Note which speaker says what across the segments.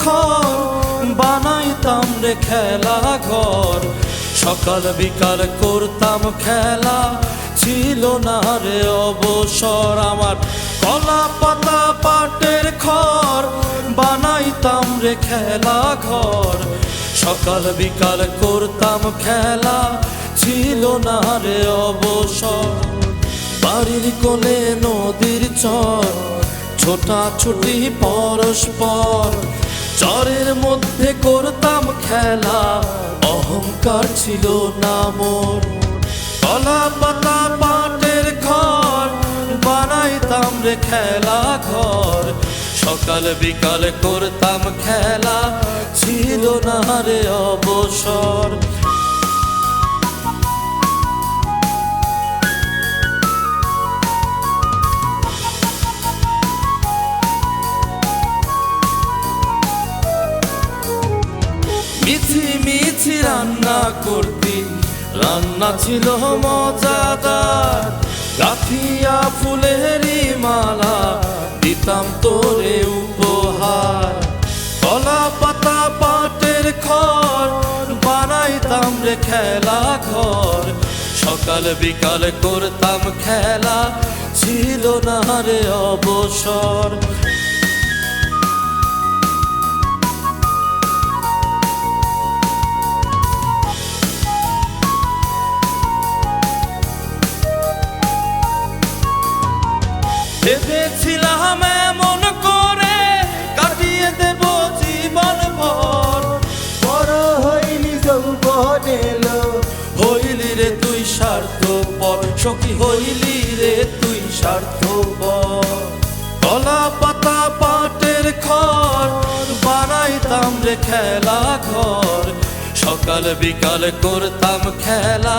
Speaker 1: খড় বানাইতাম রে খেলা ঘর। সকাল বিকাল করতাম খেলা, ছিল না রে অবসর আমার। কলা পাতা পাটের খড় বানাইতাম রে খেলা ঘর। সকাল বিকাল করতাম খেলা, ছিল না রে অবসর। বাড়ির কোলে নদীর চর, ছোটাছুটি পরস্পর। চরের মধ্যে করতাম খেলা, অহংকার ছিল না মোর। কলা পাতা পাটের খড় বানাইতাম রে খেলা ঘর। সকাল বিকাল করতাম খেলা, ছিল না রে অবসর। মিছি মিছি রান্না করতি, রান্না ছিল মজাদার। গাঁথিয়া ফুলেরই মালা দিতাম তোরে উপহার। কলা পাতা পাটের খড় বানাইতাম রে খেলা ঘর। সকাল বিকাল করতাম খেলা, ছিল না রে অবসর। ভেবেছিলাম এমন করে কাটিয়ে দেব জীবন ভর।
Speaker 2: বড় হইলি যৌবন এলো,
Speaker 1: হইলি রে তুই স্বার্থপর, সখী হইলি রে তুই স্বার্থপর। কলা পাতা পাটের খড় বানাইতাম রে খেলা ঘর। সকাল বিকাল করতাম খেলা,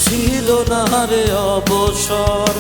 Speaker 1: ছিল না রে অবসর।